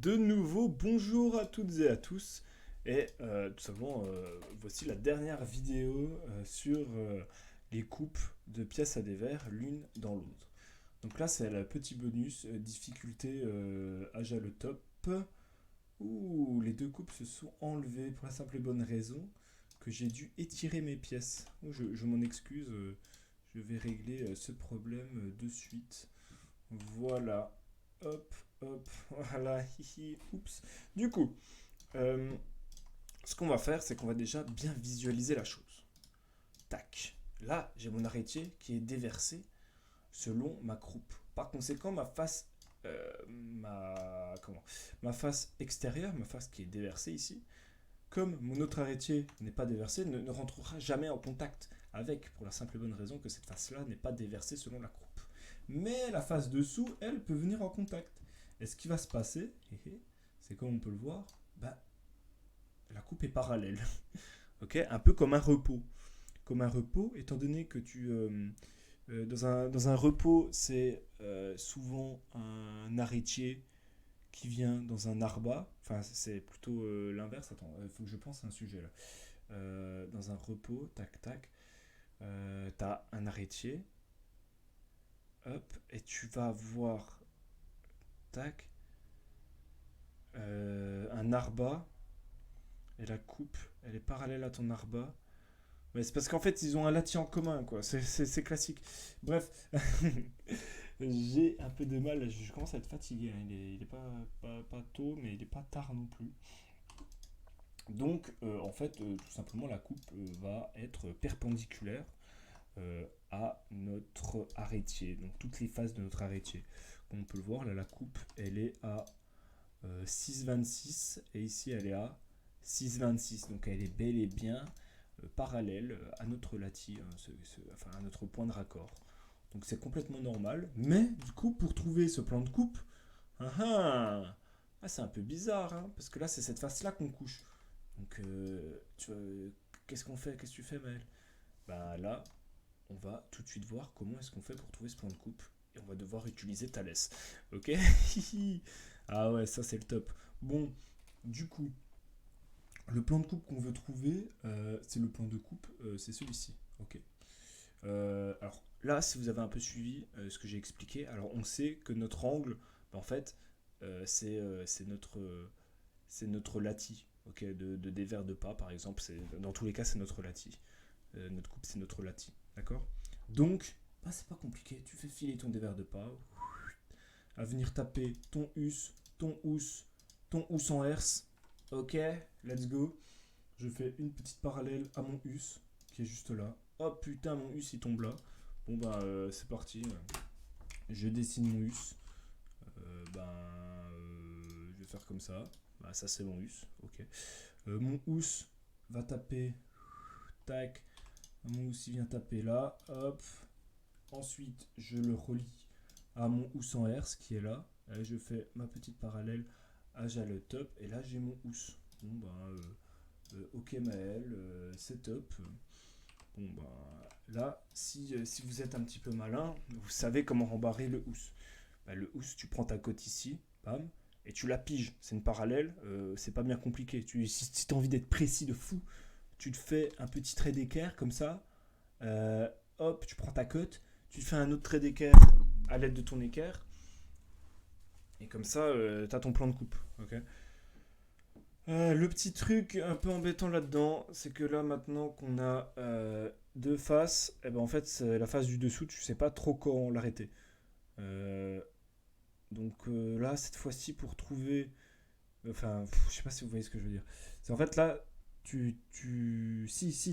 De nouveau, bonjour à toutes et à tous. Et tout simplement, voici la dernière vidéo sur les coupes de pièces à dévers l'une dans l'autre. Donc là, c'est le petit bonus, difficulté Aja le top. Ouh, les deux coupes se sont enlevées pour la simple et bonne raison que j'ai dû étirer mes pièces. Ouh, je m'en excuse, je vais régler ce problème de suite. Voilà. Hop, hop, voilà, hihi, oups. Du coup, euh, ce qu'on va faire, c'est qu'on va déjà bien visualiser la chose. Tac. Là, j'ai mon arrêtier qui est déversé selon ma croupe. Par conséquent, ma face extérieure, ma face qui est déversée ici, comme mon autre arrêtier n'est pas déversé, ne rentrera jamais en contact avec, pour la simple et bonne raison que cette face-là n'est pas déversée selon la croupe. Mais la face dessous, elle, peut venir en contact. Et ce qui va se passer, c'est comme on peut le voir, bah, la coupe est parallèle. Ok, un peu comme un repos. Comme un repos, étant donné que dans un repos, c'est souvent un arrêtier qui vient dans un arba. Enfin, c'est plutôt l'inverse. Attends, il faut que je pense à un sujet là. Dans un repos, tac, tac, t'as un arrêtier. Hop, et tu vas voir, tac, un arba. Et la coupe, elle est parallèle à ton arba. Mais c'est parce qu'en fait, ils ont un lati en commun, quoi. C'est classique. Bref, j'ai un peu de mal. Je commence à être fatigué, hein. Il est pas tôt, mais il est pas tard non plus. Donc, en fait, tout simplement, la coupe va être perpendiculaire à notre arrêtier. Donc, toutes les faces de notre arrêtier. Comme on peut le voir, là, la coupe, elle est à 6,26 et ici, elle est à 6,26. Donc, elle est bel et bien parallèle à notre lati, enfin à notre point de raccord. Donc c'est complètement normal. Mais du coup, pour trouver ce plan de coupe, ah, ah, c'est un peu bizarre, hein, parce que là, c'est cette face-là qu'on couche. Donc, qu'est-ce qu'on fait? Qu'est-ce que tu fais, Maël? Bah là, on va tout de suite voir comment est-ce qu'on fait pour trouver ce plan de coupe. Et on va devoir utiliser Thalès. Ok. Ah ouais, ça c'est le top. Bon, du coup, le plan de coupe qu'on veut trouver, c'est le plan de coupe, c'est celui-ci. Ok. Alors là, si vous avez un peu suivi ce que j'ai expliqué, alors on sait que notre angle, bah, en fait, c'est notre lati, ok, de dévers de pas, par exemple. Dans tous les cas, c'est notre lati. Notre coupe, c'est notre lati, d'accord. Donc, bah, c'est pas compliqué. Tu fais filer ton dévers de pas, à venir taper ton ous en herse. Ok, let's go. Je fais une petite parallèle à mon us qui est juste là. Oh putain, mon us il tombe là. Bon bah c'est parti. Je dessine mon us. Je vais faire comme ça. Bah ça c'est mon us. Ok. Mon us va taper. Tac. Mon us il vient taper là. Hop. Ensuite je le relie à mon us en herse qui est là. Et je fais ma petite parallèle à le top. Et là j'ai mon us. Bon bah ok Maël, c'est top. Bon bah là, si vous êtes un petit peu malin, vous savez comment rembarrer le housse. Bah, le housse, tu prends ta cote ici, bam, et tu la piges. C'est une parallèle, c'est pas bien compliqué. Si tu as envie d'être précis de fou, tu te fais un petit trait d'équerre comme ça. euh, Hop, tu prends ta cote, tu fais un autre trait d'équerre à l'aide de ton équerre, et comme ça, tu as ton plan de coupe. Ok. Le petit truc un peu embêtant là-dedans, c'est que là maintenant qu'on a deux faces, et ben en fait la face du dessous, tu sais pas trop quand l'arrêter. Euh, là cette fois-ci pour trouver, enfin je sais pas si vous voyez ce que je veux dire. C'est en fait là, si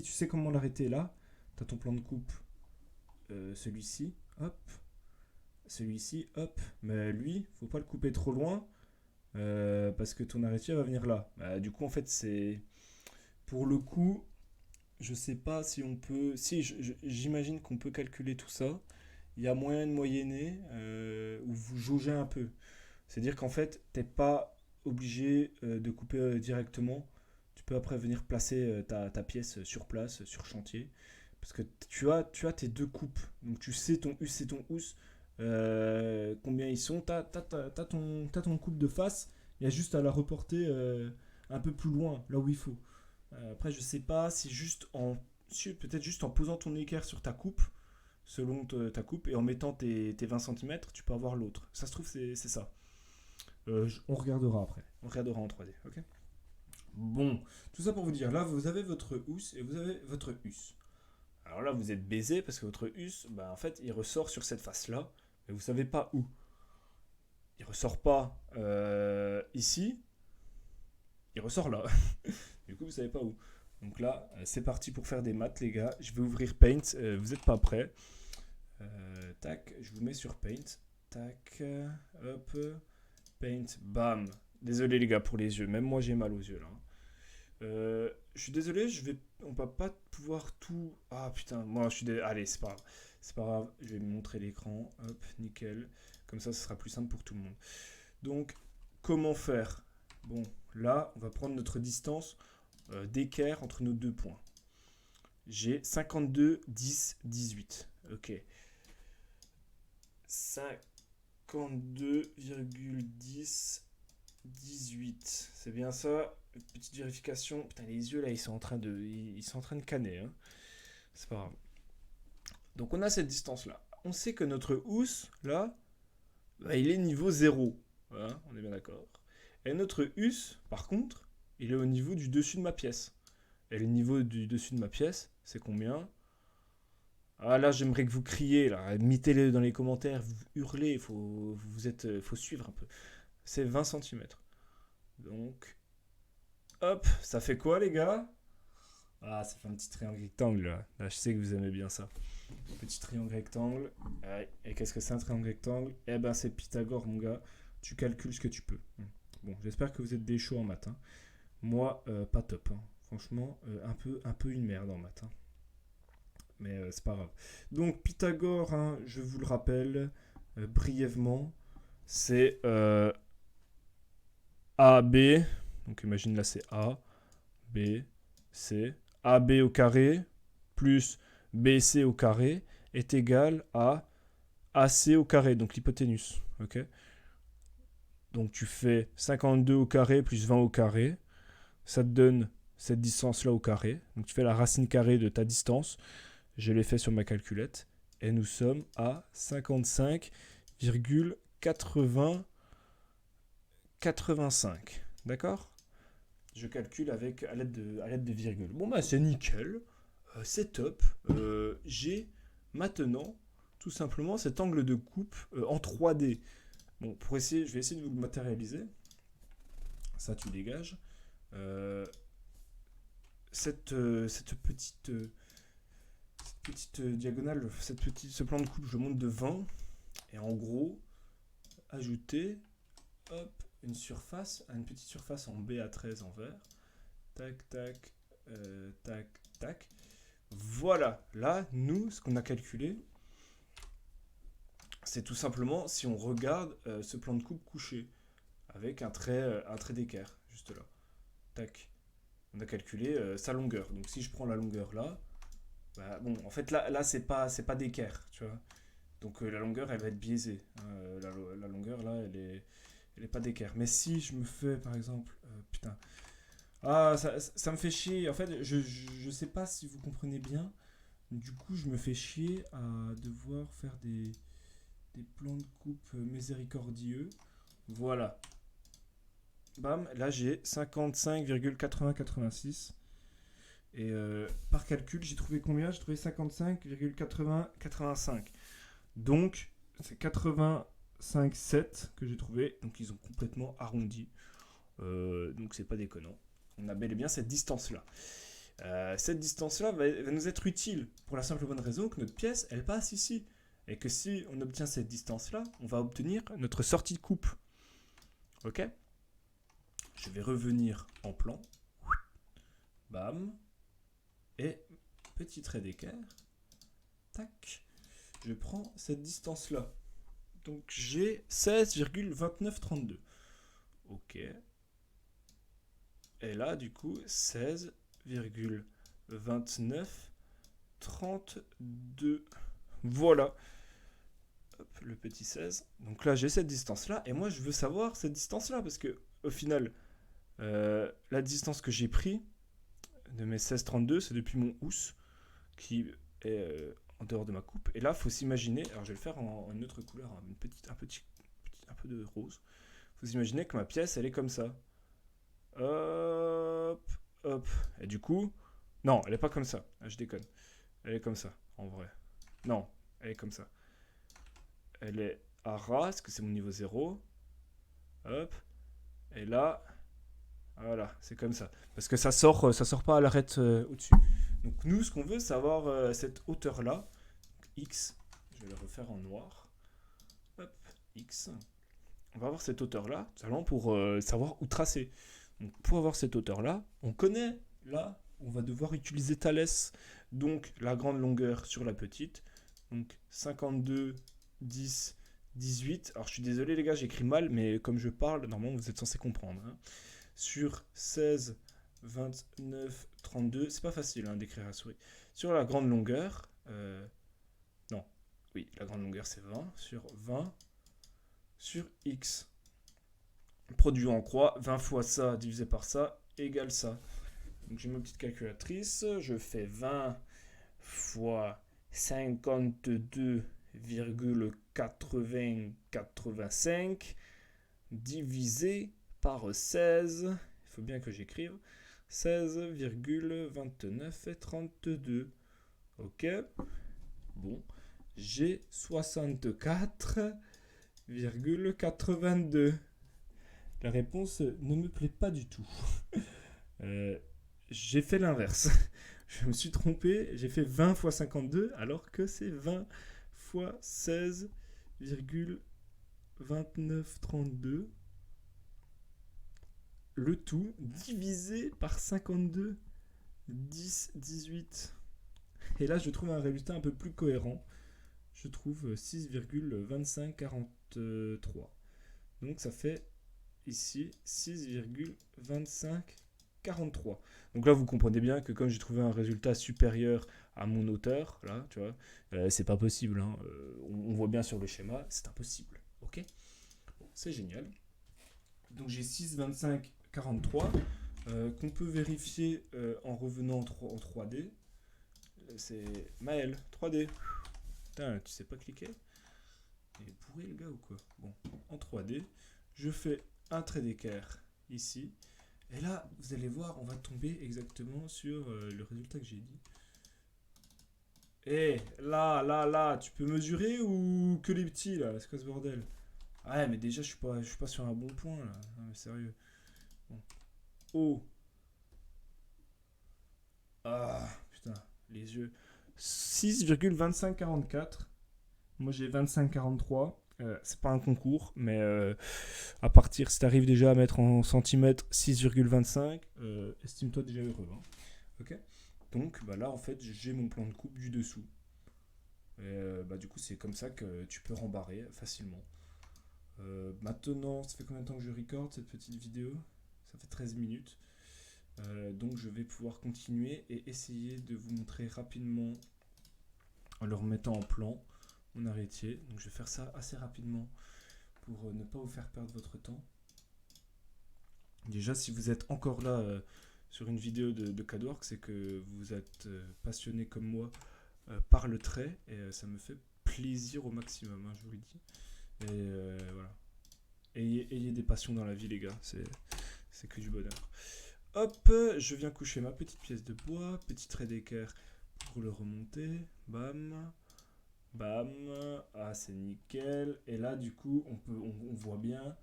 tu sais comment l'arrêter là, t'as ton plan de coupe, celui-ci, hop, celui-ci, hop, mais lui, faut pas le couper trop loin. Parce que ton arrêtier va venir là. Bah, du coup, en fait, c'est. Pour le coup, je sais pas si on peut. Si, j'imagine qu'on peut calculer tout ça. Il y a moyen de moyenner où vous jaugez un peu. C'est-à-dire qu'en fait, t'es pas obligé de couper directement. Tu peux après venir placer ta pièce sur place, sur chantier. Parce que tu as tes deux coupes. Donc tu sais ton us et ton ous. Combien ils sont. T'as ton coupe de face. Il y a juste à la reporter un peu plus loin, là où il faut. Après, je sais pas si juste peut-être juste en posant ton équerre sur ta coupe, selon ta coupe, et en mettant tes 20 centimètres, tu peux avoir l'autre. Ça se trouve, c'est ça. On regardera après. On regardera en 3D, ok. Bon, tout ça pour vous dire, là, vous avez votre housse et vous avez votre hus. Alors là, vous êtes baisé parce que votre hus, bah, en fait, il ressort sur cette face-là, mais vous savez pas où. Il ressort pas ici, il ressort là. Du coup, vous savez pas où. Donc là, c'est parti pour faire des maths, les gars. Je vais ouvrir Paint. Vous n'êtes pas prêts. Tac, je vous mets sur Paint. Tac, hop, Paint, bam. Désolé, les gars, pour les yeux. Même moi, j'ai mal aux yeux, là. Je suis désolé, on va pas pouvoir tout... Ah, putain, moi, je suis désolé. Allez, c'est pas grave. C'est pas grave, je vais me montrer l'écran. Hop, nickel. Comme ça, ce sera plus simple pour tout le monde. Donc, comment faire? Bon, là, on va prendre notre distance d'équerre entre nos deux points. J'ai 52, 10, 18. Ok. 52,10, 18. C'est bien ça. Petite vérification. Putain, les yeux là, ils sont en train de canner. Hein. C'est pas grave. Donc, on a cette distance-là. On sait que notre housse, là, bah, il est niveau 0. Voilà, on est bien d'accord. Et notre hus, par contre, il est au niveau du dessus de ma pièce. Et le niveau du dessus de ma pièce, c'est combien? Ah là, j'aimerais que vous criez, là. Mettez-le dans les commentaires, vous hurlez, faut suivre un peu. C'est 20 centimètres. Donc, hop, ça fait quoi, les gars? Ah, ça fait un petit triangle rectangle, là. Là, je sais que vous aimez bien ça. Petit triangle rectangle. Et qu'est-ce que c'est un triangle rectangle? Eh ben, c'est Pythagore, mon gars. Tu calcules ce que tu peux. Bon, j'espère que vous êtes des chauds en maths. Hein. Moi, pas top. Hein. Franchement, un peu une merde en maths. Hein. Mais c'est pas grave. Donc, Pythagore, hein, je vous le rappelle brièvement, c'est AB. Donc, imagine là, c'est A, B, C. AB au carré plus BC au carré est égal à AC au carré, donc l'hypoténuse. Ok. Donc tu fais 52 au carré plus 20 au carré. Ça te donne cette distance-là au carré. Donc tu fais la racine carrée de ta distance. Je l'ai fait sur ma calculette. Et nous sommes à 55,8085. D'accord? Je calcule à l'aide de virgule. Bon bah c'est nickel. C'est top. J'ai maintenant tout simplement cet angle de coupe en 3D. Bon, je vais essayer de vous le matérialiser. Ça, tu dégages. Cette petite diagonale, ce plan de coupe, je monte de 20. Et en gros, ajouter une petite surface en BA13 en vert. Tac, tac, tac, tac. Voilà. Là, nous, ce qu'on a calculé, c'est tout simplement si on regarde ce plan de coupe couché avec un trait d'équerre, juste là. Tac. On a calculé sa longueur. Donc si je prends la longueur là, bah, bon, en fait là c'est pas d'équerre, tu vois. Donc la longueur elle va être biaisée. La longueur là elle est pas d'équerre. Mais si je me fais par exemple, putain, ah ça me fait chier. En fait je sais pas si vous comprenez bien. Du coup je me fais chier à devoir faire des plans de coupe miséricordieux. Voilà. Bam, là j'ai 55,8086. Et par calcul, j'ai trouvé combien? J'ai trouvé 55,8085. Donc, c'est 85,7 que j'ai trouvé. Donc, ils ont complètement arrondi. Donc, c'est pas déconnant. On a bel et bien cette distance-là. Cette distance-là va nous être utile pour la simple bonne raison que notre pièce, elle passe ici. Et que si on obtient cette distance-là, on va obtenir notre sortie de coupe. Ok? Je vais revenir en plan. Bam. Et petit trait d'équerre. Tac. Je prends cette distance-là. Donc j'ai 16,2932. Ok. Et là, du coup, 16,2932. Voilà. Hop, le petit 16. Donc là, j'ai cette distance-là. Et moi, je veux savoir cette distance-là. Parce que au final, la distance que j'ai pris de mes 16,32, c'est depuis mon housse qui est en dehors de ma coupe. Et là, il faut s'imaginer, alors je vais le faire en une autre couleur, hein, un peu de rose. Il faut s'imaginer que ma pièce, elle est comme ça. Hop, hop. Et du coup, non, elle est pas comme ça. Ah, je déconne. Elle est comme ça, en vrai. Non, elle est comme ça. Elle est à ras, parce que c'est mon niveau 0. Hop. Et là, voilà, c'est comme ça. Parce que ça sort pas à l'arête au-dessus. Donc nous, ce qu'on veut, c'est avoir cette hauteur-là, X. Je vais le refaire en noir. Hop, X. On va avoir cette hauteur-là, tout simplement pour savoir où tracer. Donc pour avoir cette hauteur-là, on connaît, là, on va devoir utiliser Thalès. Donc la grande longueur sur la petite. Donc 52, 10, 18. Alors je suis désolé les gars, j'écris mal, mais comme je parle, normalement vous êtes censé comprendre. Hein. Sur 16, 29, 32, c'est pas facile hein, d'écrire à souris. Sur la grande longueur, non, oui, la grande longueur c'est 20. Sur 20, sur x. Produit en croix, 20 fois ça divisé par ça égale ça. Donc j'ai ma petite calculatrice, je fais 20 fois 52,8085 divisé par 16. Il faut bien que j'écrive 16,2932. Ok. Bon, j'ai 64,82. La réponse ne me plaît pas du tout. J'ai fait l'inverse. Je me suis trompé, j'ai fait 20 fois 52 alors que c'est 20 fois 16,2932. Le tout divisé par 52, 10, 18. Et là, je trouve un résultat un peu plus cohérent. Je trouve 6,2543. Donc ça fait ici 6,2543. Donc là, vous comprenez bien que comme j'ai trouvé un résultat supérieur à mon hauteur, là, tu vois, c'est pas possible. Hein. On voit bien sur le schéma, c'est impossible. Ok, bon, c'est génial. Donc j'ai 6,2543 qu'on peut vérifier en revenant en 3D. C'est Maël, 3D. Putain, tu sais pas cliquer? Il est pourri le gars ou quoi? Bon, en 3D, je fais un trait d'équerre ici. Et là, vous allez voir, on va tomber exactement sur le résultat que j'ai dit. Et là, tu peux mesurer ou que les petits là? C'est quoi ce bordel? Ouais, mais déjà, je suis pas sur un bon point là. Non, mais sérieux. Bon. Oh. Ah, putain, les yeux. 6,2544. Moi, j'ai 25,43. C'est pas un concours, mais à partir, si tu arrives déjà à mettre en centimètres 6,25, estime-toi déjà heureux. Hein. Ok. Donc bah là, en fait, j'ai mon plan de coupe du dessous. Et bah, du coup, c'est comme ça que tu peux rembarrer facilement. Maintenant, ça fait combien de temps que je recorde cette petite vidéo? Ça fait 13 minutes. Donc je vais pouvoir continuer et essayer de vous montrer rapidement en le remettant en plan mon arrêtier. Donc je vais faire ça assez rapidement pour ne pas vous faire perdre votre temps. Déjà, si vous êtes encore là sur une vidéo de CADWorks, c'est que vous êtes passionné comme moi par le trait et ça me fait plaisir au maximum, hein, je vous le dis. Et voilà. Ayez des passions dans la vie, les gars, c'est que du bonheur. Hop, je viens coucher ma petite pièce de bois, petit trait d'équerre pour le remonter. Bam, bam. Ah, c'est nickel. Et là, du coup, on voit bien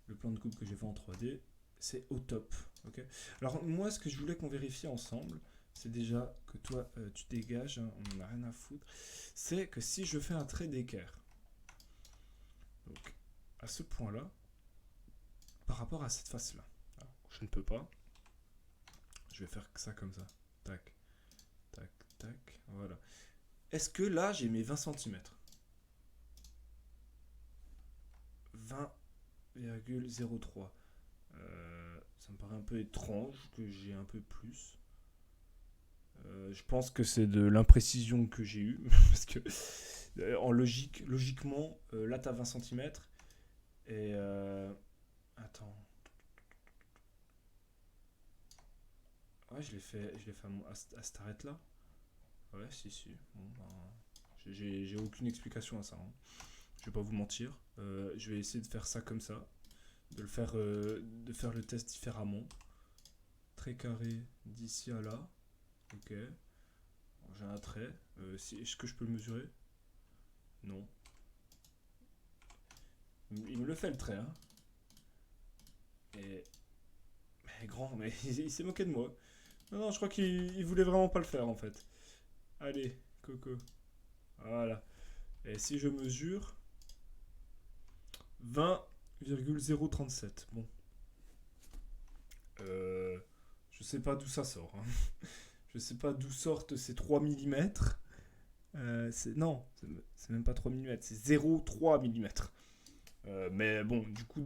le plan de coupe que j'ai fait en 3D. C'est au top. Okay. Alors, moi, ce que je voulais qu'on vérifie ensemble, c'est déjà que toi, tu dégages, hein, on n'en a rien à foutre. C'est que si je fais un trait d'équerre, donc à ce point-là, par rapport à cette face-là, je ne peux pas. Je vais faire ça comme ça. Tac, tac, tac. Voilà. Est-ce que là, j'ai mes 20 cm 20,03. Ça me paraît un peu étrange que j'ai un peu plus. Je pense que c'est de l'imprécision que j'ai eue. Parce que, logiquement, là, tu as 20 cm. Et. Attends. Ouais, je l'ai fait à cette arête-là. Ouais, si. Bon, ben, j'ai aucune explication à ça, hein. Je vais pas vous mentir. Je vais essayer de faire ça comme ça. De faire le test différemment. Trait carré d'ici à là. Ok. J'ai un trait. Est-ce que je peux le mesurer? Non. Il me le fait le trait, hein. Et. Mais grand, mais il s'est moqué de moi. Non, je crois qu'il voulait vraiment pas le faire en fait. Allez, Coco. Voilà. Et si je mesure 20,037. Bon. Euh, je sais pas d'où ça sort, hein. Je sais pas d'où sortent ces 3 mm. Non, c'est même pas 3 mm, c'est 0,3 mm. Mais bon, du coup,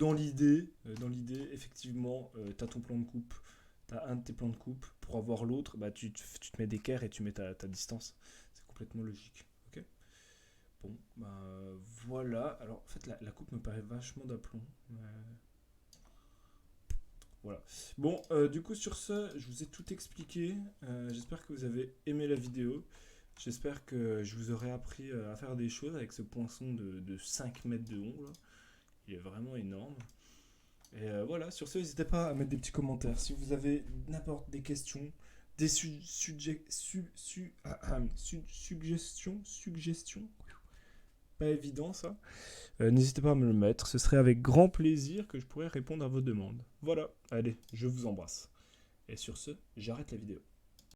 effectivement, t'as ton plan de coupe, t'as un de tes plans de coupe. Pour avoir l'autre, bah, tu te mets d'équerre et tu mets ta distance. C'est complètement logique. Ok. Bon, bah voilà. Alors, en fait, la coupe me paraît vachement d'aplomb. Voilà. Bon, du coup, sur ce, je vous ai tout expliqué. J'espère que vous avez aimé la vidéo. J'espère que je vous aurai appris à faire des choses avec ce poinçon de 5 mètres de long, là. Il est vraiment énorme. Et voilà, sur ce, n'hésitez pas à mettre des petits commentaires. Si vous avez n'importe des questions, des suggestions, pas évident ça, n'hésitez pas à me le mettre. Ce serait avec grand plaisir que je pourrais répondre à vos demandes. Voilà, allez, je vous embrasse. Et sur ce, j'arrête la vidéo.